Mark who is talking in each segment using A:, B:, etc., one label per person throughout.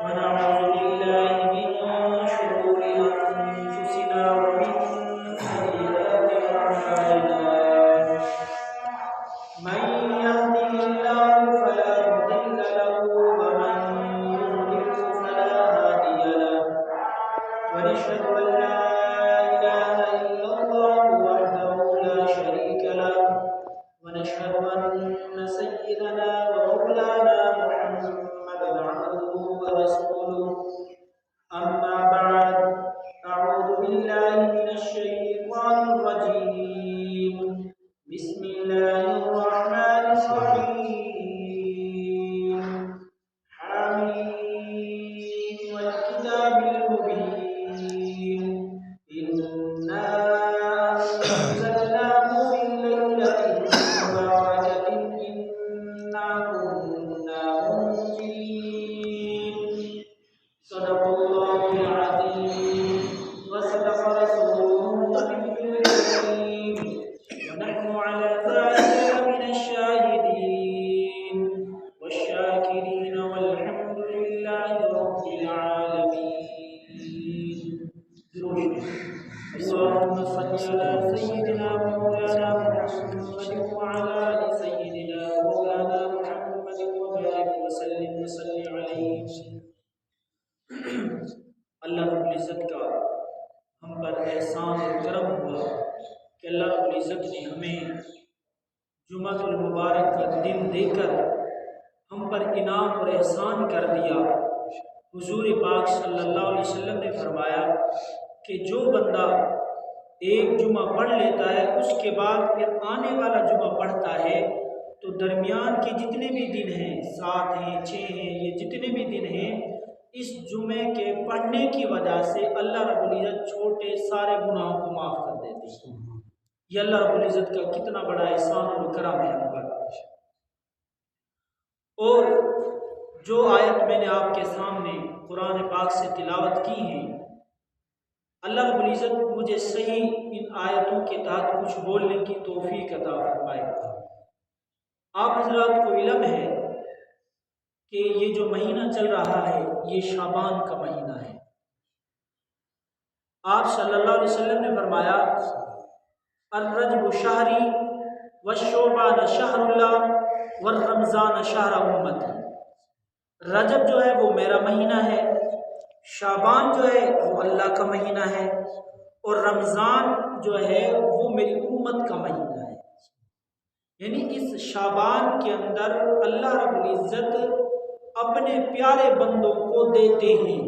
A: ونعوذ بالله من شرور أنفسنا ومن سيئات أعمالنا من يهده الله فلا مضل له ومن يضلل فلا هادي له ونشهد أن لا إله إلا الله وحده لا شريك له ونشهد أن سيدنا ومولانا محمدا عبده ورسوله أما بعد أعوذ بالله من الشيطان الرجيم بسم الله الرحمن الرحيم حميم والكتاب المبين إنا أنزلناه في ليلة مباركة إنا كنا منذرين صدق الله العظيم وصدق رسوله النبي الكريم ونحن على ذلك من الشاهدين والشاكرين والحمد لله رب العالمين. اللهم صل على سيدنا ومولانا محمد وعلى آل سيدنا ومولانا محمد وبارك وسلم عليه. اللہ رب العزت کا ہم پر احسان اور کرم ہوا کہ اللہ رب العزت نے ہمیں جمعۃ المبارک کا دن دے کر ہم پر انعام اور احسان کر دیا. حضور پاک صلی اللہ علیہ وسلم نے فرمایا کہ جو بندہ ایک جمعہ پڑھ لیتا ہے اس کے بعد پھر آنے والا جمعہ پڑھتا ہے تو درمیان کے جتنے بھی دن ہیں 7 ہیں 6 ہیں یہ جتنے بھی دن ہیں اس جمعے کے پڑھنے کی وجہ سے اللہ رب العزت چھوٹے سارے گناہوں کو معاف کر دیتے ہیں. یہ اللہ رب العزت کا کتنا بڑا احسان اور کرم ہے ہم پر. اور جو آیت میں نے آپ کے سامنے قرآن پاک سے تلاوت کی ہے اللہ رب العزت مجھے صحیح ان آیتوں کے تحت کچھ بولنے کی توفیق عطا فرمائے. آپ حضرات کو علم ہے کہ یہ جو مہینہ چل رہا ہے یہ شعبان کا مہینہ ہے. آپ صلی اللہ علیہ وسلم نے فرمایا الرجب شہری والشعبان شہر اللہ والرمضان شہر امتی. رجب جو ہے وہ میرا مہینہ ہے، شعبان جو ہے وہ اللہ کا مہینہ ہے، اور رمضان جو ہے وہ میری امت کا مہینہ ہے. یعنی اس شعبان کے اندر اللہ رب العزت اپنے پیارے بندوں کو دیتے ہیں.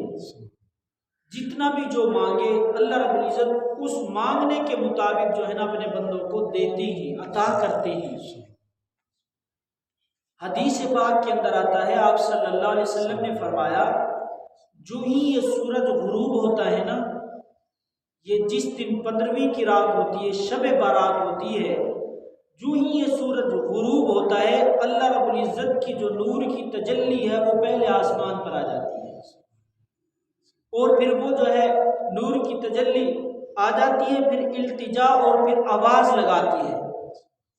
A: جتنا بھی جو مانگے اللہ رب العزت اس مانگنے کے مطابق جو ہے نا اپنے بندوں کو دیتے ہیں، عطا کرتے ہیں. حدیث پاک کے اندر آتا ہے آپ صلی اللہ علیہ وسلم نے فرمایا جو ہی یہ سورج غروب ہوتا ہے نا، یہ جس دن 15ویں کی رات ہوتی ہے، شب بارات ہوتی ہے، جو ہی یہ سورج غروب ہوتا ہے اللہ رب العزت کی جو نور کی تجلی ہے وہ پہلے آسمان پر آ جاتی ہے، اور پھر وہ جو ہے نور کی تجلی آ جاتی ہے، پھر التجا اور پھر آواز لگاتی ہے.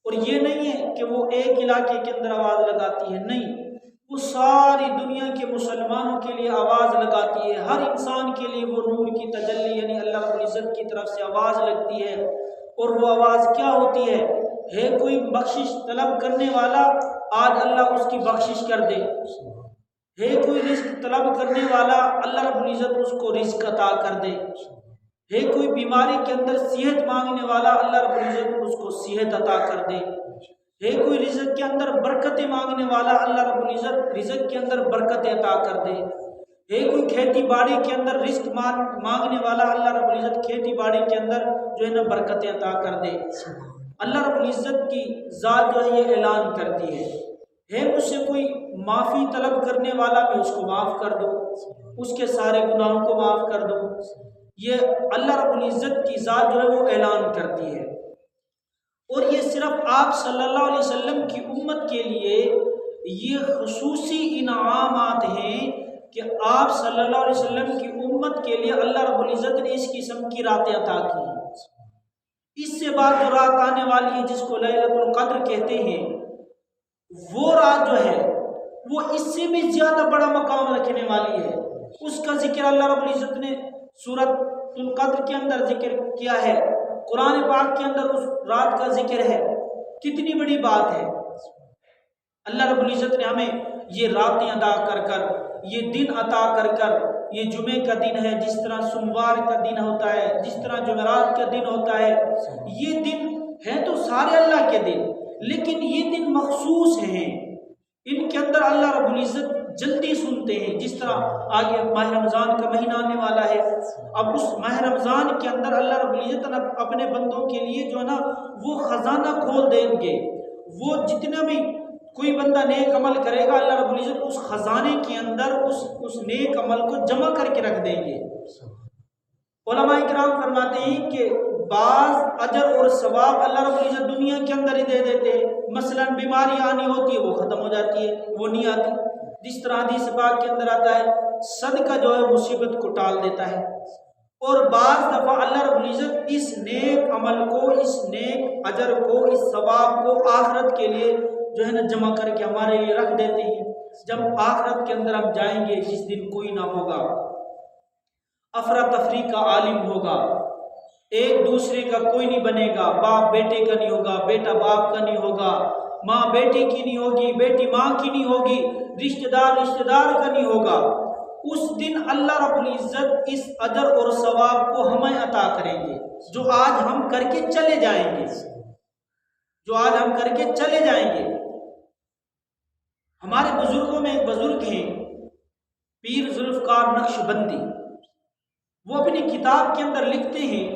A: اور یہ نہیں ہے کہ وہ ایک علاقے کے اندر آواز لگاتی ہے، نہیں، وہ ساری دنیا کے مسلمانوں کے لیے آواز لگاتی ہے. ہر انسان کے لیے وہ نور کی تجلی یعنی اللہ رب العزت کی طرف سے آواز لگتی ہے. اور وہ آواز کیا ہوتی ہے کوئی بخشش طلب کرنے والا آج اللہ اس کی بخشش کر دے، ہے کوئی رزق طلب کرنے والا اللہ رب العزت اس کو رزق عطا کر دے، ہے کوئی بیماری کے اندر صحت مانگنے والا اللہ رب العزت اس کو صحت عطا کر دے، ہے کوئی رزق کے اندر برکتیں مانگنے والا اللہ رب العزت رزق کے اندر برکتیں عطا کر دے، ہے کوئی کھیتی باڑی کے اندر رزق مانگنے والا اللہ رب العزت کھیتی باڑی کے اندر جو ہے نا برکتیں عطا کر دے. اللہ رب العزت کی ذات جو ہے یہ اعلان کرتی ہے مجھ سے کوئی معافی طلب کرنے والا میں اس کو معاف کر دوں، اس کے سارے گناہوں کو معاف کر دوں. یہ اللہ رب العزت کی ذات جو ہے وہ اعلان کرتی ہے. اور یہ صرف آپ صلی اللہ علیہ وسلم کی امت کے لیے یہ خصوصی انعامات ہیں کہ آپ صلی اللہ علیہ وسلم کی امت کے لیے اللہ رب العزت نے اس قسم کی راتیں عطا کی. اس سے بعد جو رات آنے والی ہے جس کو لیلۃ القدر کہتے ہیں، وہ رات جو ہے وہ اس سے بھی زیادہ بڑا مقام رکھنے والی ہے. اس کا ذکر اللہ رب العزت نے سورۃ القدر کے اندر ذکر کیا ہے، قرآن پاک کے اندر اس رات کا ذکر ہے. کتنی بڑی بات ہے. اللہ رب العزت نے ہمیں یہ راتیں عطا کر کر، یہ دن عطا کر کر، یہ جمعے کا دن ہے، جس طرح سوموار کا دن ہوتا ہے، جس طرح جمعرات کا دن ہوتا ہے، یہ دن ہیں تو سارے اللہ کے دن، لیکن یہ دن مخصوص ہیں. ان کے اندر اللہ رب العزت جلدی سنتے ہیں. جس طرح آگے ماہ رمضان کا مہینہ آنے والا ہے، اب اس ماہ رمضان کے اندر اللہ رب العزت اپنے بندوں کے لیے جو ہے نا وہ خزانہ کھول دیں گے. وہ جتنا بھی کوئی بندہ نیک عمل کرے گا، اللہ رب العزت اس خزانے کے اندر اس نیک عمل کو جمع کر کے رکھ دیں گے. علماء کرام فرماتے ہیں کہ بعض اجر اور ثواب اللہ رب العزت دنیا کے اندر ہی دے دیتے ہیں. مثلا بیماری آنی ہوتی ہے وہ ختم ہو جاتی ہے، وہ نہیں آتی. جس طرح حدیث پاک کے اندر آتا ہے صدقہ جو ہے مصیبت کو ٹال دیتا ہے. اور بعض دفعہ اللہ رب العزت اس نیک عمل کو، اس نیک اجر کو، اس ثواب کو آخرت کے لیے جو ہے نا جمع کر کے ہمارے لیے رکھ دیتے ہیں. جب آخرت کے اندر ہم جائیں گے جس دن کوئی نہ ہوگا، افراتفری کا عالم ہوگا، ایک دوسرے کا کوئی نہیں بنے گا، باپ بیٹے کا نہیں ہوگا، بیٹا باپ کا نہیں ہوگا، ماں بیٹے کی نہیں ہوگی، بیٹی ماں کی نہیں ہوگی، رشتہ دار کا نہیں ہوگا. اس دن اللہ رب العزت اس اجر اور ثواب کو ہمیں عطا کریں گے جو آج ہم کر کے چلے جائیں گے، جو آج ہم کر کے چلے جائیں گے. ہمارے بزرگوں میں ایک بزرگ ہیں پیر ذوالفقار نقشبندی. وہ اپنی کتاب کے اندر لکھتے ہیں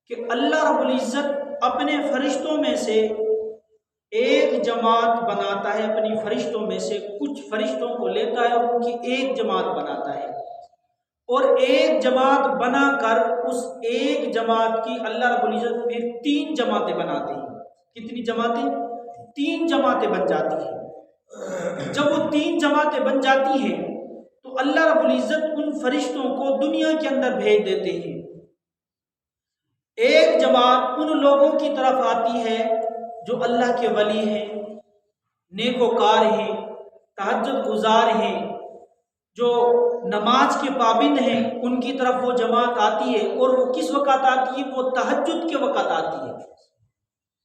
A: کہ اللہ رب العزت اپنے فرشتوں میں سے ایک جماعت بناتا ہے، اپنی فرشتوں میں سے کچھ فرشتوں کو لیتا ہے اور ان کی ایک جماعت بناتا ہے، اور ایک جماعت بنا کر اس ایک جماعت کی اللہ رب العزت پھر 3 جماعتیں بناتے ہیں. کتنی جماعتیں؟ 3 جماعتیں بن جاتی ہیں. جب وہ 3 جماعتیں بن جاتی ہیں تو اللہ رب العزت ان فرشتوں کو دنیا کے اندر بھیج دیتے ہیں. ایک جماعت ان لوگوں کی طرف آتی ہے جو اللہ کے ولی ہیں، نیکوکار ہیں، تہجد گزار ہیں، جو نماز کے پابند ہیں. ان کی طرف وہ جماعت آتی ہے، اور وہ کس وقت آتی ہے؟ وہ تہجد کے وقت آتی ہے.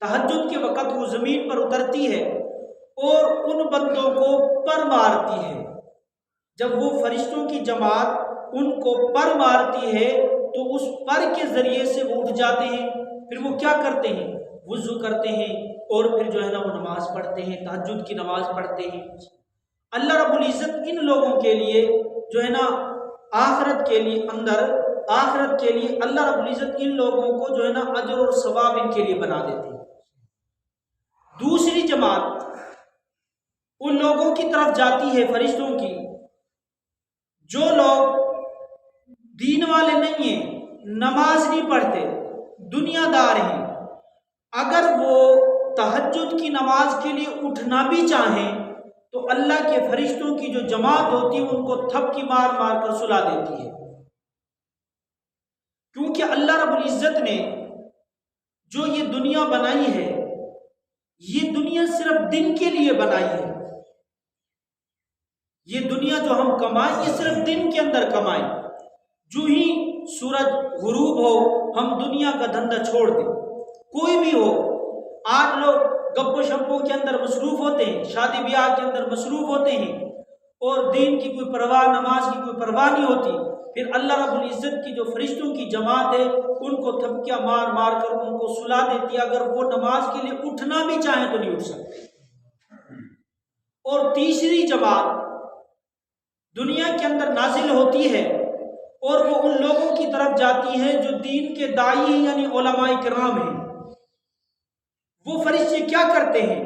A: تہجد کے وقت وہ زمین پر اترتی ہے اور ان بندوں کو پر مارتی ہے. جب وہ فرشتوں کی جماعت ان کو پر مارتی ہے تو اس پر کے ذریعے سے وہ اٹھ جاتے ہیں. پھر وہ کیا کرتے ہیں؟ وضو کرتے ہیں اور پھر جو ہے نا وہ نماز پڑھتے ہیں، تہجد کی نماز پڑھتے ہیں. اللہ رب العزت ان لوگوں کے لیے جو ہے نا آخرت کے لیے اللہ رب العزت ان لوگوں کو جو ہے نا اجر اور ثواب ان کے لیے بنا دیتے ہیں. دوسری جماعت ان لوگوں کی طرف جاتی ہے فرشتوں کی جو لوگ دین والے نہیں ہیں، نماز نہیں پڑھتے، دنیا دار ہیں. اگر وہ تہجد کی نماز کے لیے اٹھنا بھی چاہیں تو اللہ کے فرشتوں کی جو جماعت ہوتی ہے ان کو تھپکی مار مار کر سلا دیتی ہے. کیونکہ اللہ رب العزت نے جو یہ دنیا بنائی ہے، یہ دنیا صرف دن کے لیے بنائی ہے. یہ دنیا جو ہم کمائیں یہ صرف دن کے اندر کمائیں. جو ہی سورج غروب ہو ہم دنیا کا دھندا چھوڑ دیں، کوئی بھی ہو. آج لوگ گپوں شپوں کے اندر مصروف ہوتے ہیں، شادی بیاہ کے اندر مصروف ہوتے ہیں، اور دین کی کوئی پرواہ، نماز کی کوئی پرواہ نہیں ہوتی. پھر اللہ رب العزت کی جو فرشتوں کی جماعت ہے ان کو تھپکیاں مار مار کر ان کو سلا دیتی ہے. اگر وہ نماز کے لیے اٹھنا بھی چاہیں تو نہیں اٹھ سکتے. اور تیسری جماعت دنیا کے اندر نازل ہوتی ہے اور وہ ان لوگوں کی طرف جاتی ہے جو دین کے داعی ہیں، یعنی علماء کرام ہیں. وہ فرشتے کیا کرتے ہیں؟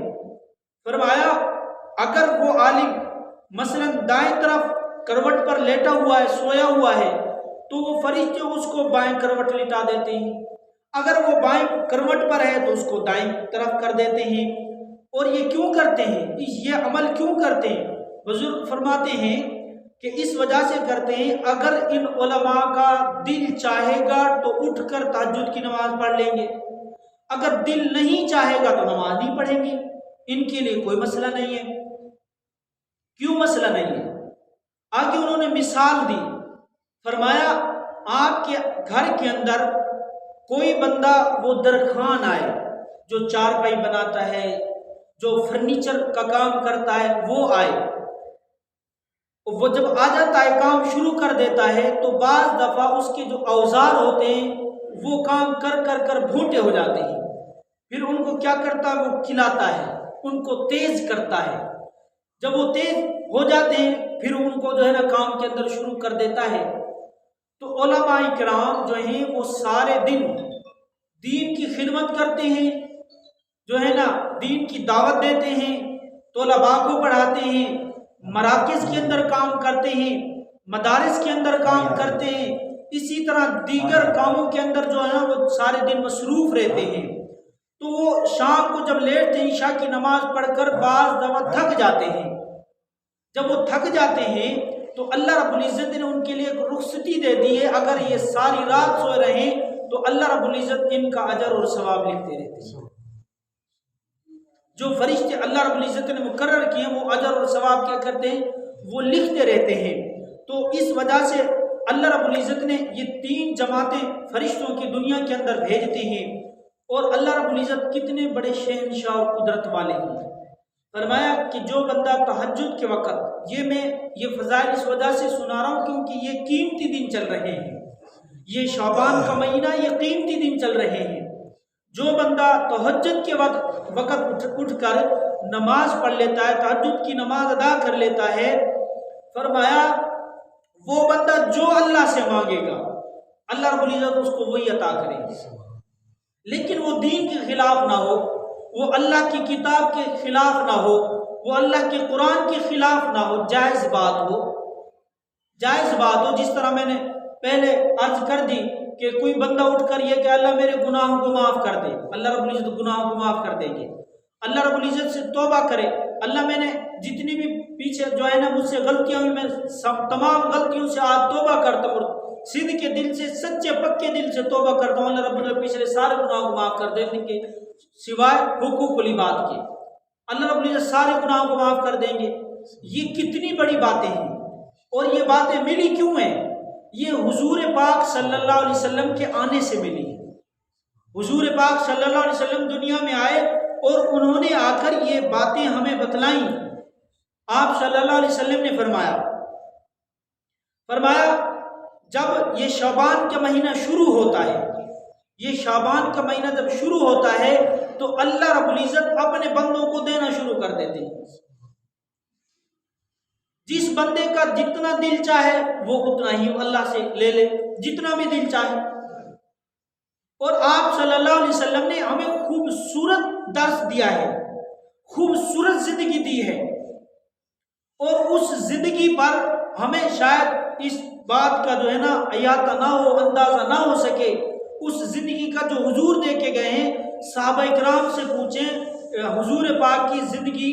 A: فرمایا اگر وہ عالم مثلا دائیں طرف کروٹ پر لیٹا ہوا ہے، سویا ہوا ہے، تو وہ فرشتے اس کو بائیں کروٹ لٹا دیتے ہیں. اگر وہ بائیں کروٹ پر ہے تو اس کو دائیں طرف کر دیتے ہیں. اور یہ کیوں کرتے ہیں؟ یہ عمل کیوں کرتے ہیں؟ بزرگ فرماتے ہیں کہ اس وجہ سے کرتے ہیں اگر ان علماء کا دل چاہے گا تو اٹھ کر تہجد کی نماز پڑھ لیں گے، اگر دل نہیں چاہے گا تو نماز نہیں پڑھیں گے، ان کے لیے کوئی مسئلہ نہیں ہے. کیوں مسئلہ نہیں ہے؟ آگے انہوں نے مثال دی، فرمایا آپ کے گھر کے اندر کوئی بندہ وہ درخان آئے جو چارپائی بناتا ہے، جو فرنیچر کا کام کرتا ہے، وہ آئے، وہ جب آ جاتا ہے کام شروع کر دیتا ہے تو بعض دفعہ اس کے جو اوزار ہوتے ہیں وہ کام کر کر کر بھوٹے ہو جاتے ہیں، پھر ان کو کیا کرتا ہے، وہ کھلاتا ہے، ان کو تیز کرتا ہے، جب وہ تیز ہو جاتے ہیں پھر ان کو جو ہے نا کام کے اندر شروع کر دیتا ہے۔ تو علماء کرام جو ہیں وہ سارے دن دین کی خدمت کرتے ہیں، جو ہے نا دین کی دعوت دیتے ہیں، طلباء کو پڑھاتے ہیں، مراکز کے اندر کام کرتے ہیں، مدارس کے اندر کام کرتے ہیں، اسی طرح دیگر کاموں کے اندر جو ہے نا وہ سارے دن مصروف رہتے ہیں۔ تو وہ شام کو جب لیٹتے ہیں عشاء کی نماز پڑھ کر بعض دفعہ تھک جاتے ہیں، جب وہ تھک جاتے ہیں تو اللہ رب العزت نے ان کے لیے ایک رخصتی دے دی ہے، اگر یہ ساری رات سوئے رہیں تو اللہ رب العزت ان کا اجر اور ثواب لکھتے رہتے ہیں۔ جو فرشتے اللہ رب العزت نے مقرر کیے وہ اجر اور ثواب کیا کرتے ہیں، وہ لکھتے رہتے ہیں۔ تو اس وجہ سے اللہ رب العزت نے یہ 3 جماعتیں فرشتوں کی دنیا کے اندر بھیجتے ہیں، اور اللہ رب العزت کتنے بڑے شہنشاہ اور قدرت والے ہیں۔ فرمایا کہ جو بندہ تہجد کے وقت، میں یہ فضائل اس وجہ سے سنا رہا ہوں کیونکہ یہ قیمتی دن چل رہے ہیں، یہ شعبان کا مہینہ، یہ قیمتی دن چل رہے ہیں۔ جو بندہ تہجد کے وقت اٹھ کر نماز پڑھ لیتا ہے، تہجد کی نماز ادا کر لیتا ہے، فرمایا وہ بندہ جو اللہ سے مانگے گا اللہ رب العزت اس کو وہی عطا کرے گا، لیکن وہ دین کے خلاف نہ ہو، وہ اللہ کی کتاب کے خلاف نہ ہو، وہ اللہ کے قرآن کے خلاف نہ ہو، جائز بات ہو، جائز بات ہو۔ جس طرح میں نے پہلے عرض کر دی کہ کوئی بندہ اٹھ کر یہ کہ اللہ میرے گناہوں کو معاف کر دے، اللہ رب العزت گناہوں کو معاف کر دیں گے۔ اللہ رب العزت سے توبہ کرے، اللہ میں نے جتنی بھی پیچھے جو ہے نا مجھ سے غلطیاں ہوئی، میں تمام غلطیوں سے آج توبہ کرتا ہوں، صدق کے دل سے، سچے پکے دل سے توبہ کرتا ہوں، اللہ رب العزت پچھلے سارے گناہوں کو معاف کر دینے کے سوائے حقوق العباد کے، اللہ رب العزت سارے گناہوں کو معاف کر دیں گے۔ یہ کتنی بڑی باتیں ہیں، اور یہ باتیں ملی کیوں ہیں؟ یہ حضور پاک صلی اللہ علیہ وسلم کے آنے سے ملی۔ حضور پاک صلی اللہ علیہ وسلم دنیا میں آئے اور انہوں نے آ کر یہ باتیں ہمیں بتلائیں۔ آپ صلی اللہ علیہ وسلم نے فرمایا جب یہ شعبان کا مہینہ شروع ہوتا ہے، یہ شعبان کا مہینہ جب شروع ہوتا ہے تو اللہ رب العزت اپنے بندوں کو دینا شروع کر دیتے ہیں۔ جس بندے کا جتنا دل چاہے وہ اتنا ہی اللہ سے لے لے، جتنا بھی دل چاہے۔ اور آپ صلی اللہ علیہ وسلم نے ہمیں خوبصورت درس دیا ہے، خوبصورت زندگی دی ہے، اور اس زندگی پر ہمیں شاید اس بات کا جو ہے نا احاطہ نہ ہو، اندازہ نہ ہو سکے، اس زندگی کا جو حضور دے کے گئے ہیں۔ صحابہ کرام سے پوچھیں حضور پاک کی زندگی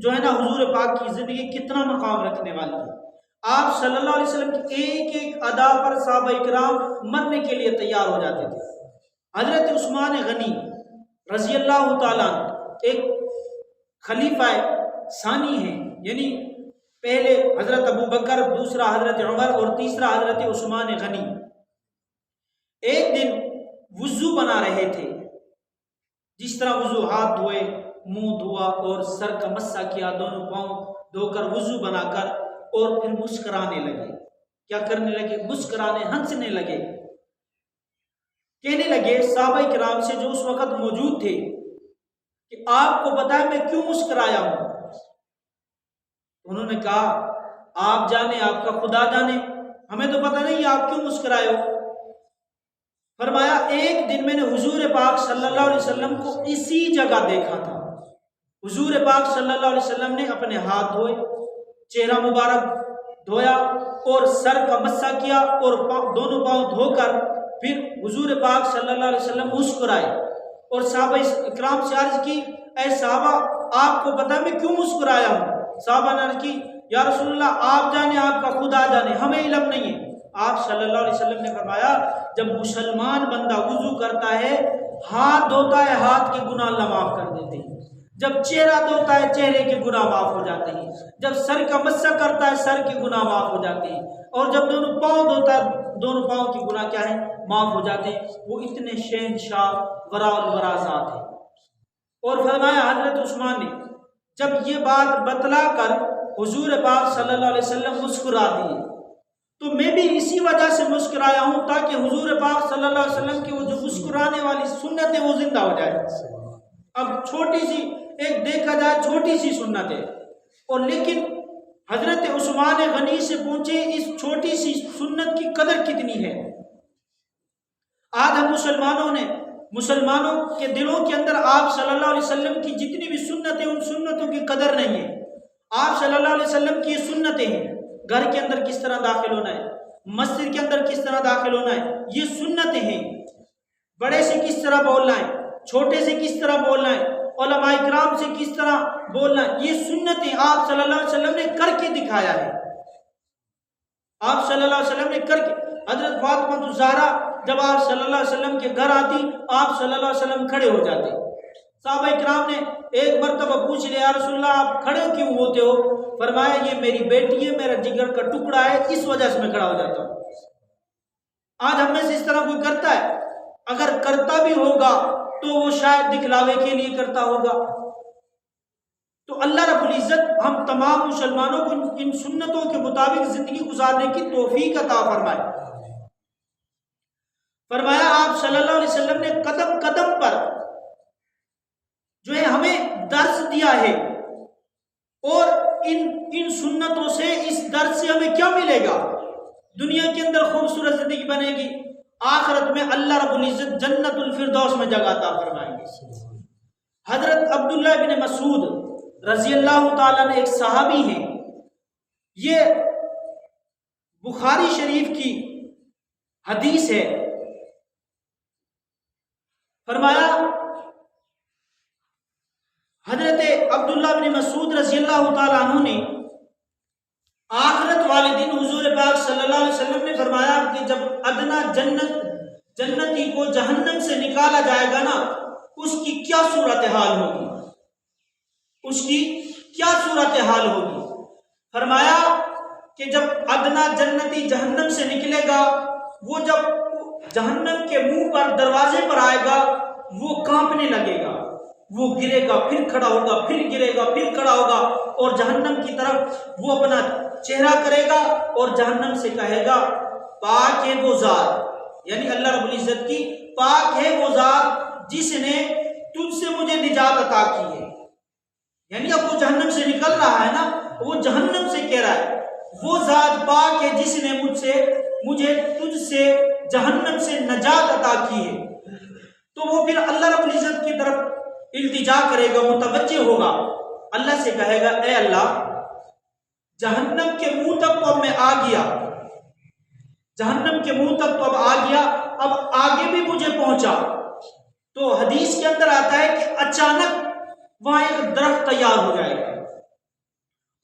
A: جو ہے نا، حضور پاک کی زندگی کتنا مقام رکھنے والی ہے۔ آپ صلی اللہ علیہ وسلم کی ایک ایک ادا پر صحابہ کرام مرنے کے لیے تیار ہو جاتے تھے۔ حضرت عثمان غنی رضی اللہ تعالیٰ ایک خلیفہ ثانی ہیں، یعنی پہلے حضرت ابو بکر، دوسرا حضرت عمر اور تیسرا حضرت عثمان غنی، ایک دن وضو بنا رہے تھے۔ جس طرح وضو ہاتھ دھوئے، منہ دھوا اور سر کا مسح کیا، دونوں پاؤں دھو کر وضو بنا کر، اور پھر مسکرانے لگے۔ کیا کرنے لگے؟ مسکرانے، ہنسنے لگے۔ کہنے لگے صحابہ کرام سے جو اس وقت موجود تھے کہ آپ کو پتا ہے میں کیوں مسکرایا ہوں؟ انہوں نے کہا آپ جانے، آپ کا خدا جانے، ہمیں تو پتہ نہیں آپ کیوں مسکرائے ہو۔ فرمایا ایک دن میں نے حضور پاک صلی اللہ علیہ وسلم کو اسی جگہ دیکھا تھا۔ حضور پاک صلی اللہ علیہ وسلم نے اپنے ہاتھ دھوئے، چہرہ مبارک دھویا اور سر کا مسح کیا، اور دونوں پاؤں دھو کر پھر حضور پاک صلی اللہ علیہ وسلم مسکرائے، اور صحابہ اکرام سے عرض کی اے صحابہ آپ کو پتہ میں کیوں مسکرایا ہوں؟ صحابہ نے عرض کی یا رسول اللہ آپ جانے، آپ کا خدا جانے، ہمیں علم نہیں ہے۔ آپ صلی اللہ علیہ وسلم نے فرمایا جب مسلمان بندہ وضو کرتا ہے، ہاتھ دھوتا ہے، ہاتھ کے گناہ اللہ معاف کر دیتے ہیں۔ جب چہرہ دھوتا ہے چہرے کے گناہ معاف ہو جاتے ہیں، جب سر کا مسح کرتا ہے سر کے گناہ معاف ہو جاتے ہیں، اور جب دونوں پاؤں دھوتا ہے دونوں پاؤں کے گناہ کیا ہے؟ معاف ہو جاتے ہیں۔ وہ اتنے شہنشاہ ورا الورا ذات ہے۔ اور فرمایا حضرت عثمان نے جب یہ بات بتلا کر حضور پاک صلی اللہ علیہ وسلم مسکرا دیے تو میں بھی اسی وجہ سے مسکرایا ہوں تاکہ حضور پاک صلی اللہ علیہ وسلم کی وہ جو مسکرانے والی سنت ہے وہ زندہ ہو جائے۔ اب چھوٹی سی ایک دیکھا جائے چھوٹی سی سنت ہے، اور لیکن حضرت عثمان غنی سے پوچھے اس چھوٹی سی سنت کی قدر کتنی ہے۔ آج ہم مسلمانوں کے دلوں کے اندر آپ صلی اللہ علیہ وسلم کی جتنی بھی سنتیں ان سنتوں کی قدر نہیں ہے۔ آپ صلی اللہ علیہ وسلم کی یہ سنتیں ہیں، گھر کے اندر کس طرح داخل ہونا ہے، مسجد کے اندر کس طرح داخل ہونا ہے، یہ سنتیں ہیں۔ بڑے سے کس طرح بولنا ہے، چھوٹے سے کس طرح بولنا ہے، علماء کرام سے کس طرح بولنا ہے، یہ سنتیں آپ صلی اللہ علیہ وسلم نے کر کے دکھایا ہے۔ آپ صلی اللہ علیہ وسلم نے کر کے، حضرت فاطمہ الزہرا جب آپ صلی اللہ علیہ وسلم کے گھر آتی آپ صلی اللہ علیہ وسلم کھڑے ہو جاتے۔ صحابہ کرام نے ایک مرتبہ پوچھ لیا یا رسول اللہ آپ کھڑے کیوں ہوتے ہو؟ فرمایا یہ میری بیٹی ہے، میرا جگر کا ٹکڑا ہے، اس وجہ سے میں کھڑا ہو جاتا ہوں۔ آج ہم میں سے اس طرح کوئی کرتا ہے؟ اگر کرتا بھی ہوگا تو وہ شاید دکھلاوے کے لیے کرتا ہوگا۔ تو اللہ رب العزت ہم تمام مسلمانوں کو ان سنتوں کے مطابق زندگی گزارنے کی توفیق عطا فرمائے۔ فرمایا آپ صلی اللہ علیہ وسلم نے قدم قدم پر جو ہے ہمیں درس دیا ہے، اور ان سنتوں سے اس درس سے ہمیں کیا ملے گا؟ دنیا کے اندر خوبصورت زندگی بنے گی، آخرت میں اللہ رب العزت جنت الفردوس میں جگہ عطا فرمائیں گے۔ حضرت عبداللہ بن مسعود رضی اللہ تعالیٰ نے ایک صحابی ہیں، یہ بخاری شریف کی حدیث ہے۔ فرمایا حضرت عبداللہ بن مسعود رضی اللہ تعالیٰ عنہ نے آخرت والے دن حضور پاک صلی اللہ علیہ وسلم نے فرمایا کہ جب ادنا جنتی کو جہنم سے نکالا جائے گا نا، اس کی کیا صورتحال ہوگی، اس کی کیا صورتحال ہوگی؟ فرمایا کہ جب ادنا جنتی جہنم سے نکلے گا، وہ جب جہنم کے منہ پر دروازے پر آئے گا وہ کانپنے لگے گا، وہ گرے گا پھر کھڑا ہوگا، پھر گرے گا پھر کھڑا ہوگا، اور جہنم کی طرف وہ اپنا چہرہ کرے گا اور جہنم سے کہے گا پاک ہے وہ ذات، یعنی اللہ رب العزت کی پاک ہے وہ ذات جس نے تجھ سے مجھے نجات عطا کی ہے۔ یعنی اب وہ جہنم سے نکل رہا ہے نا، وہ جہنم سے کہہ رہا ہے وہ ذات پاک ہے جس نے مجھے تجھ سے جہنم سے نجات عطا کی ہے۔ تو وہ پھر اللہ رب العزت کی طرف التجا کرے گا، متوجہ ہوگا، اللہ سے کہے گا اے اللہ جہنم کے منہ تک تو اب میں آ گیا، جہنم کے منہ تک تو اب آ گیا، اب آگے بھی مجھے پہنچا۔ تو حدیث کے اندر آتا ہے کہ اچانک وہاں ایک درخت تیار ہو جائے گا،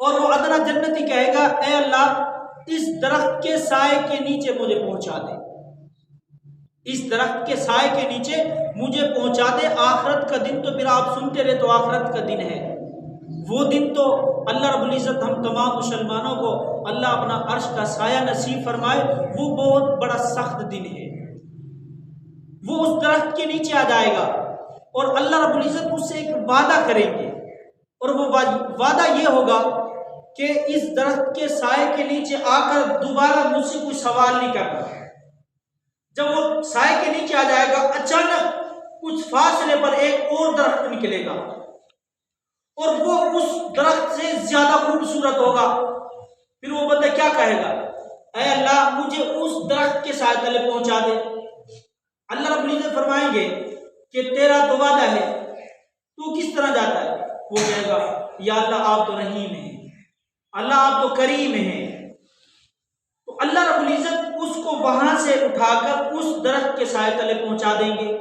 A: اور وہ ادنا جنتی کہے گا اے اللہ اس درخت کے سائے کے نیچے مجھے پہنچا دے، اس درخت کے سائے کے نیچے مجھے پہنچا دے۔ آخرت کا دن تو پھر آپ سنتے رہے تو آخرت کا دن ہے، وہ دن تو اللہ رب العزت ہم تمام مسلمانوں کو اللہ اپنا عرش کا سایہ نصیب فرمائے، وہ بہت بڑا سخت دن ہے۔ وہ اس درخت کے نیچے آ جائے گا اور اللہ رب العزت اس سے ایک وعدہ کریں گے، اور وہ وعدہ یہ ہوگا کہ اس درخت کے سائے کے نیچے آ کر دوبارہ مجھ سے کوئی سوال نہیں کرنا۔ جب وہ سائے کے نیچے آ جائے گا اچانک کچھ فاصلے پر ایک اور درخت نکلے گا، اور وہ اس درخت سے زیادہ خوبصورت ہوگا۔ پھر وہ بندہ کیا کہے گا اے اللہ مجھے اس درخت کے سائے تلے پہنچا دے۔ اللہ رب العزت فرمائیں گے کہ تیرا تو وعدہ ہے، تو کس طرح جاتا ہے؟ وہ کہے گا یا اللہ آپ تو رحیم ہیں، اللہ آپ تو کریم ہیں۔ تو اللہ رب العزت اس کو وہاں سے اٹھا کر اس درخت کے سائے تلے پہنچا دیں گے۔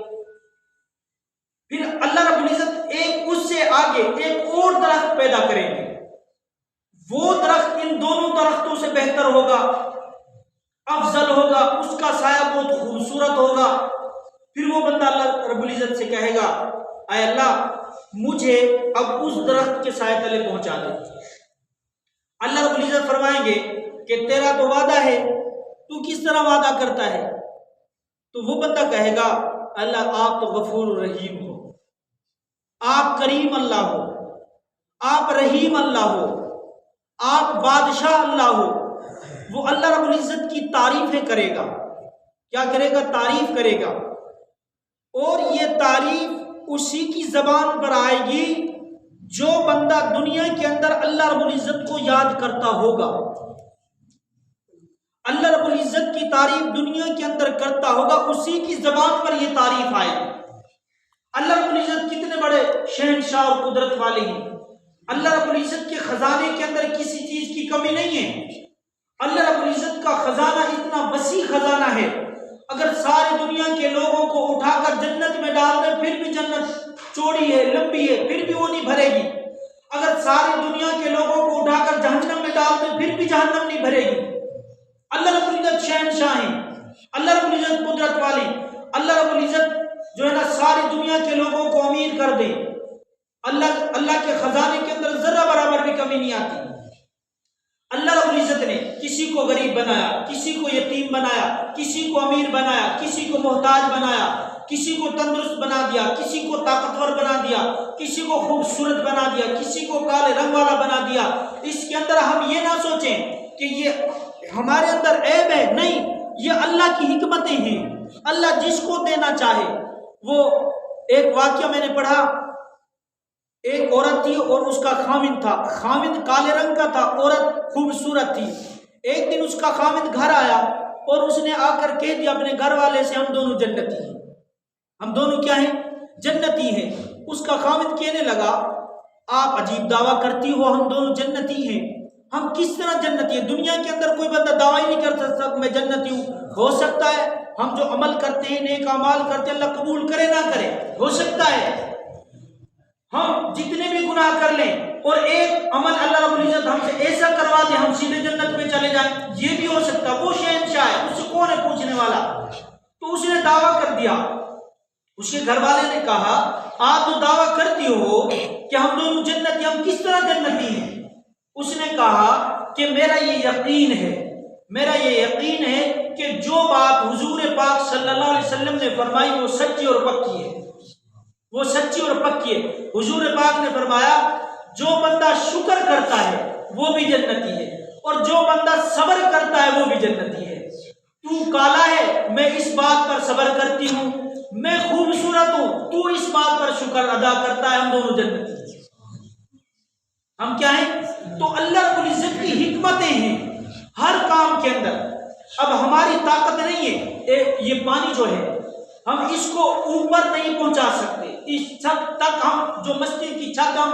A: پھر اللہ رب العزت ایک اس سے آگے ایک اور درخت پیدا کریں گے، وہ درخت ان دونوں درختوں سے بہتر ہوگا، افضل ہوگا، اس کا سایہ بہت خوبصورت ہوگا۔ پھر وہ بندہ اللہ رب العزت سے کہے گا اے اللہ مجھے اب اس درخت کے سائے تلے پہنچا دے۔ اللہ رب العزت فرمائیں گے کہ تیرا تو وعدہ ہے، تو کس طرح وعدہ کرتا ہے؟ تو وہ بندہ کہے گا اللہ آپ تو غفور رحیم ہو، آپ کریم اللہ ہو، آپ رحیم اللہ ہو، آپ بادشاہ اللہ ہو۔ وہ اللہ رب العزت کی تعریفیں کرے گا۔ کیا کرے گا؟ تعریف کرے گا، اور یہ تعریف اسی کی زبان پر آئے گی جو بندہ دنیا کے اندر اللہ رب العزت کو یاد کرتا ہوگا۔ اللہ رب العزت کی تعریف دنیا کے اندر کرتا ہوگا، اسی کی زبان پر یہ تعریف آئے گی۔ اللہ رب العزت کتنے بڑے شہنشاہ اور قدرت والے ہیں۔ اللہ رب العزت کے خزانے کے اندر کسی چیز کی کمی نہیں ہے۔ اللہ رب العزت کا خزانہ اتنا وسیع خزانہ ہے، اگر ساری دنیا کے لوگوں کو اٹھا کر جنت میں ڈال دیں پھر بھی جنت چوڑی ہے، لمبی ہے، پھر بھی وہ نہیں بھرے گی۔ اگر ساری دنیا کے لوگوں کو اٹھا کر جہنم میں ڈال دیں پھر بھی جہنم نہیں بھرے گی۔ اللہ رب العزت شہنشاہ ہیں، اللہ رب العزت قدرت والی، اللہ رب العزت جو ہے نا ساری دنیا کے لوگوں کو امیر کر دے۔ اللہ کے خزانے کے اندر ذرہ برابر بھی کمی نہیں آتی۔ اللہ رب العزت نے کسی کو غریب بنایا، کسی کو یتیم بنایا، کسی کو امیر بنایا، کسی کو محتاج بنایا، کسی کو تندرست بنا دیا، کسی کو طاقتور بنا دیا، کسی کو خوبصورت بنا دیا، کسی کو کالے رنگ والا بنا دیا۔ اس کے اندر ہم یہ نہ سوچیں کہ یہ ہمارے اندر عیب ہے، نہیں، یہ اللہ کی حکمتیں ہیں۔ اللہ جس کو دینا چاہے۔ وہ ایک واقعہ میں نے پڑھا، ایک عورت تھی اور اس کا خامند تھا، خامند کالے رنگ کا تھا، عورت خوبصورت تھی۔ ایک دن اس کا خامند گھر آیا اور اس نے آ کر کہہ دیا اپنے گھر والے سے ہم دونوں جنتی ہیں، ہم دونوں کیا ہیں؟ جنتی ہیں۔ اس کا خامند کہنے لگا آپ عجیب دعویٰ کرتی ہو ہم دونوں جنتی ہیں، ہم کس طرح جنتی ہیں؟ دنیا کے اندر کوئی بندہ دعویٰ ہی نہیں کر سکتا میں جنتی ہوں۔ ہو سکتا ہے ہم جو عمل کرتے ہیں، نیک اعمال کرتے ہیں، اللہ قبول کرے نہ کرے، ہو سکتا ہے ہم جتنے بھی گناہ کر لیں اور ایک عمل اللہ رب العزت ہم سے ایسا کروا دے ہم سیدھے جنت میں چلے جائیں، یہ بھی ہو سکتا ہے۔ وہ شہنشاہ ہے، اس سے کون ہے پوچھنے والا؟ تو اس نے دعویٰ کر دیا۔ اس کے گھر والے نے کہا آپ تو دعویٰ کرتی ہو کہ ہم دونوں جنتی، ہم کس طرح جنتی ہیں؟ اس نے کہا کہ میرا یہ یقین ہے کہ جو بات حضور پاک صلی اللہ علیہ وسلم نے فرمائی وہ سچی اور پکی ہے، وہ سچی اور پکی ہے۔ حضور پاک نے فرمایا جو بندہ شکر کرتا ہے وہ بھی جنتی ہے، اور جو بندہ صبر کرتا ہے وہ بھی جنتی ہے۔ تو کالا ہے میں اس بات پر صبر کرتی ہوں، میں خوبصورت ہوں تو اس بات پر شکر ادا کرتا ہے، ہم دونوں جنتی ہیں۔ ہم کیا ہیں؟ تو اللہ رب العزت کی حکمتیں ہیں ہر کام کے اندر۔ اب ہماری طاقت نہیں ہے، یہ پانی جو ہے ہم اس کو اوپر نہیں پہنچا سکتے، اس چھت تک ہم جو مسجد کی چھت ہم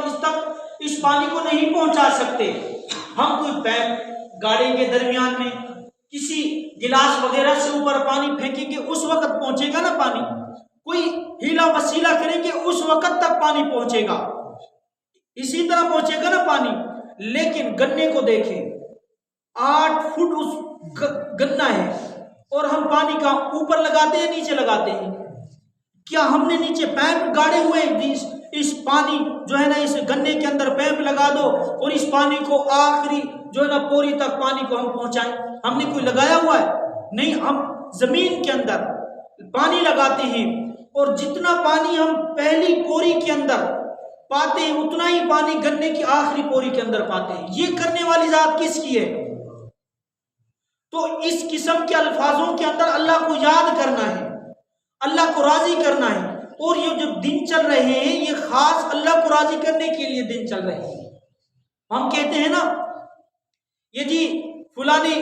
A: اس پانی کو نہیں پہنچا سکتے۔ ہم کوئی پیپ گاڑی کے درمیان میں کسی گلاس وغیرہ سے اوپر پانی پھینکیں گے اس وقت پہنچے گا نا پانی، کوئی ہیلا وسیلہ کریں گے اس وقت تک پانی پہنچے گا، اسی طرح پہنچے گا نا پانی۔ لیکن گنے کو دیکھیں 8 فٹ اس گنا ہے اور ہم پانی کا اوپر لگاتے ہیں نیچے لگاتے ہیں؟ کیا ہم نے نیچے پیپ گاڑے ہوئے اس پانی جو ہے نا اس گنے کے اندر پیپ لگا دو اور اس پانی کو آخری جو ہے نا پوری تک پانی کو ہم پہنچائیں؟ ہم نے کوئی لگایا ہوا ہے؟ نہیں، ہم زمین کے اندر پانی لگاتے ہیں اور جتنا پانی ہم پہلی پوری کے اندر پاتے ہیں اتنا ہی پانی گنے کی آخری پوری کے اندر پاتے ہیں۔ یہ کرنے والی ذات کس کی ہے؟ تو اس قسم کے الفاظوں کے اندر اللہ کو یاد کرنا ہے، اللہ کو راضی کرنا ہے، اور یہ جو دن چل رہے ہیں یہ خاص اللہ کو راضی کرنے کے لیے دن چل رہے ہیں۔ ہم کہتے ہیں نا یہ جی فلانی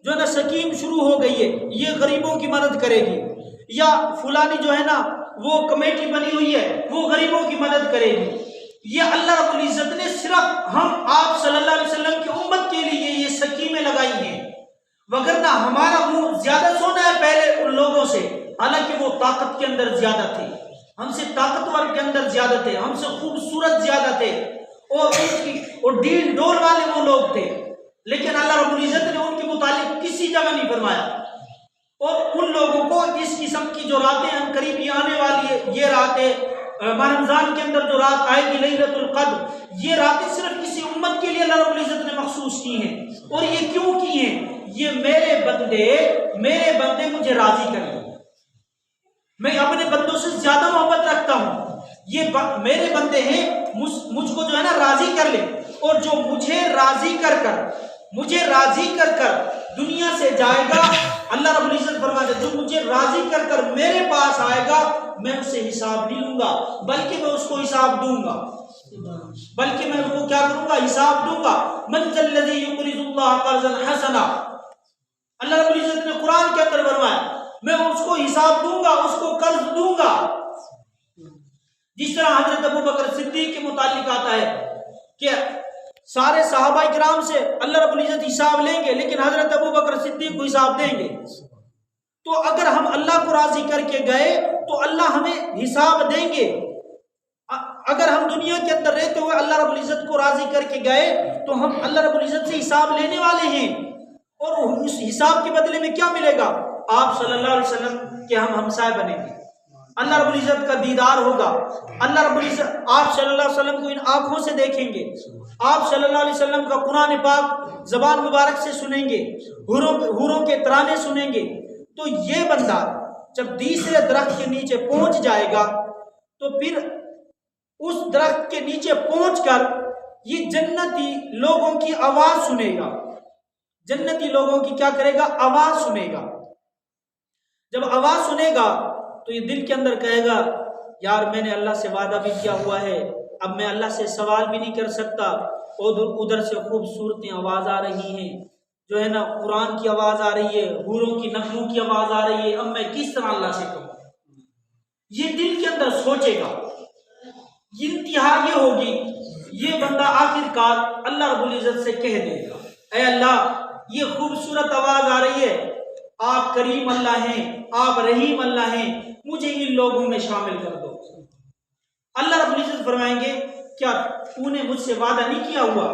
A: جو ہے نا سکیم شروع ہو گئی ہے، یہ غریبوں کی مدد کرے گی، یا فلانی جو ہے نا وہ کمیٹی بنی ہوئی ہے وہ غریبوں کی مدد کرے گی۔ یہ اللہ رب العزت نے صرف ہم آپ صلی اللہ علیہ وسلم کی امت کے لیے یہ سکیمیں لگائی ہیں، وگرنہ ہمارا منہ زیادہ سونا ہے پہلے ان لوگوں سے، حالانکہ وہ طاقت کے اندر زیادہ تھے، ہم سے طاقتور کے اندر زیادہ تھے، ہم سے خوبصورت زیادہ تھے، اور ڈیل ڈول والے وہ لوگ تھے، لیکن اللہ رب العزت نے ان کے متعلق کسی جگہ نہیں فرمایا۔ اور ان لوگوں کو اس قسم کی جو راتیں ان قریب آنے والی ہے، یہ راتیں ماہ رمضان کے اندر جو رات آئے گی لیلۃ القدر، یہ راتیں صرف کسی امت کے لیے اللہ رب العزت نے مخصوص کی ہیں. اور یہ کیوں کی ہیں؟ یہ میرے بندے مجھے راضی کر لیں. میں اپنے بندوں سے زیادہ محبت رکھتا ہوں. یہ میرے بندے ہیں، مجھ کو جو ہے نا راضی کر لیں. اور جو مجھے راضی کر کر دنیا سے جائے گا، اللہ رب العزت فرماتے ہیں جو مجھے راضی کر کر میرے پاس آئے گا، میں اس سے حساب نہیں لوں گا، بلکہ میں اس کو حساب دوں گا. حساب دوں گا. من ذا الذی یقرض اللہ قرضا حسنا، اللہ رب العزت نے قرآن کے اندر فرمایا میں اس کو حساب دوں گا، اس کو قرض دوں گا. جس طرح حضرت ابوبکر صدیق کے متعلق آتا ہے کہ سارے صحابہ کرام سے اللہ رب العزت حساب لیں گے، لیکن حضرت ابوبکر صدیق کو حساب دیں گے. تو اگر ہم اللہ کو راضی کر کے گئے تو اللہ ہمیں حساب دیں گے. اگر ہم دنیا کے اندر رہتے ہوئے اللہ رب العزت کو راضی کر کے گئے تو ہم اللہ رب العزت سے حساب لینے والے ہیں. اور اس حساب کے بدلے میں کیا ملے گا؟ آپ صلی اللہ علیہ وسلم کے ہم ہمسائے بنیں گے، اللہ رب العزت کا دیدار ہوگا. اللہ رب العزت آپ صلی اللہ علیہ وسلم کو ان آنکھوں سے دیکھیں گے، آپ صلی اللہ علیہ وسلم کا قرآن پاک زبان مبارک سے سنیں گے، حوروں کے ترانے سنیں گے. تو یہ بندہ جب تیسرے درخت کے نیچے پہنچ جائے گا تو پھر اس درخت کے نیچے پہنچ کر یہ جنتی لوگوں کی آواز سنے گا. جنتی لوگوں کی کیا کرے گا؟ آواز سنے گا. جب آواز سنے گا تو یہ دل کے اندر کہے گا یار میں نے اللہ سے وعدہ بھی کیا ہوا ہے، اب میں اللہ سے سوال بھی نہیں کر سکتا. ادھر سے خوبصورت آواز آ رہی ہیں، جو ہے نا قرآن کی آواز آ رہی ہے، حوروں کی نغموں کی آواز آ رہی ہے، اب میں کس طرح اللہ سے کہوں؟ یہ دل کے اندر سوچے گا. انتہا یہ ہوگی، یہ بندہ آخر کار اللہ رب العزت سے کہہ دے گا اے اللہ یہ خوبصورت آواز آ رہی ہے، آپ کریم اللہ ہیں، آپ رحیم اللہ ہیں، مجھے ان لوگوں میں شامل کر دو. اللہ رب العزت فرمائیں گے کیا تو نے مجھ سے وعدہ نہیں کیا ہوا؟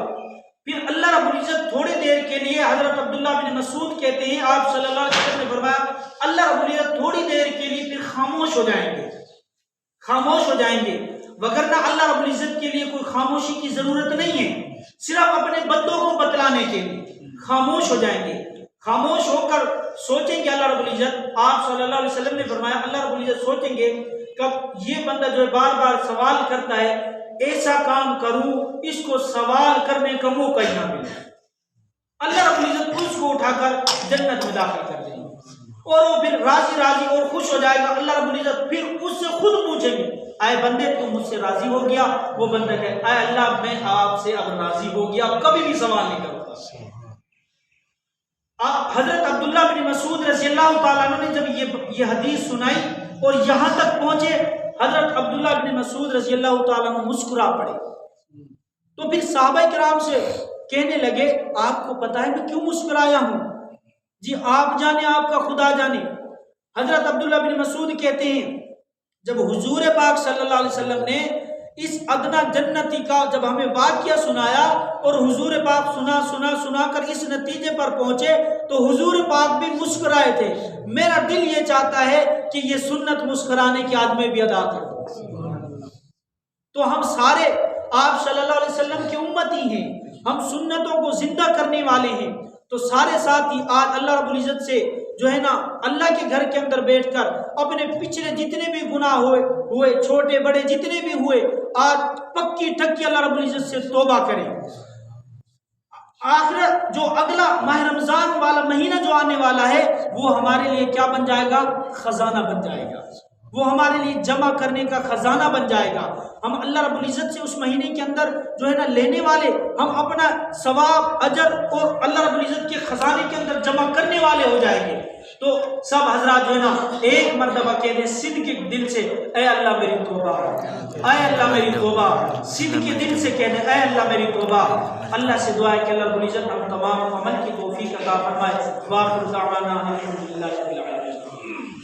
A: پھر اللہ رب العزت تھوڑی دیر کے لیے، حضرت عبداللہ بن مسعود کہتے ہیں آپ صلی اللہ علیہ وسلم نے فرمایا اللہ رب العزت تھوڑی دیر کے لیے پھر خاموش ہو جائیں گے. وگرنہ اللہ رب العزت کے لیے کوئی خاموشی کی ضرورت نہیں ہے، صرف اپنے بندوں کو بتلانے کے لیے خاموش ہو جائیں گے. خاموش ہو کر سوچیں گے اللہ رب العزت، آپ صلی اللہ علیہ وسلم نے فرمایا اللہ رب العزت سوچیں گے کب یہ بندہ جو بار بار سوال کرتا ہے ایسا کام کروں اس کو سوال کرنے کا موقع ہی نہ ملے. اللہ رب العزت اس کو اٹھا کر جنت میں داخل کر دیں گے اور وہ پھر راضی اور خوش ہو جائے گا. اللہ رب العزت پھر اس سے خود پوچھیں گے اے بندے تو مجھ سے راضی ہو گیا؟ وہ بندہ کہے اے اللہ میں آپ سے اب راضی ہو گیا، اب کبھی بھی سوال نہیں کروں گا. حضرت عبداللہ بن مسعود رضی اللہ تعالیٰ عنہ نے جب یہ حدیث سنائی اور یہاں تک پہنچے، حضرت عبداللہ بن مسعود رضی اللہ تعالیٰ عنہ مسکرا پڑے. تو پھر صحابہ کرام سے کہنے لگے آپ کو پتہ ہے میں کیوں مسکرایا ہوں؟ جی آپ جانے، آپ کا خدا جانے. حضرت عبداللہ بن مسعود کہتے ہیں جب حضور پاک صلی اللہ علیہ وسلم نے اس ادنا جنتی کا جب ہمیں واقعہ سنایا اور حضور پاک سنا کر اس نتیجے پر پہنچے تو حضور پاک بھی مسکرائے تھے. میرا دل یہ چاہتا ہے کہ یہ سنت مسکرانے کی آدھ میں بھی ادا کر دوں. تو ہم سارے آپ صلی اللہ علیہ وسلم کی امتی ہیں، ہم سنتوں کو زندہ کرنے والے ہیں. تو سارے ساتھی آج اللہ رب العزت سے جو ہے نا اللہ کے گھر کے اندر بیٹھ کر اپنے پچھلے جتنے بھی گناہ ہوئے چھوٹے بڑے جتنے بھی ہوئے، آج پکی ٹھکی اللہ رب العزت سے توبہ کریں. آخر جو اگلا ماہ رمضان والا مہینہ جو آنے والا ہے وہ ہمارے لیے کیا بن جائے گا؟ خزانہ بن جائے گا. وہ ہمارے لیے جمع کرنے کا خزانہ بن جائے گا. ہم اللہ رب العزت سے اس مہینے کے اندر جو ہے نا لینے والے، ہم اپنا ثواب اجر اور اللہ رب العزت کے خزانے کے اندر جمع کرنے والے ہو جائیں گے. تو سب حضرات جو ہے نا ایک مرتبہ کہہ دیں صدق کے دل سے اے اللہ میری توبہ، اے اللہ میری توبہ. صدق کے دل سے کہہ دیں اے اللہ میری توبہ. اللہ سے دعا ہے کہ اللہ رب العزت ہم تمام عمل کی توفیق عطا فرمائے. واخر دعوانا الحمدللہ رب العالمین.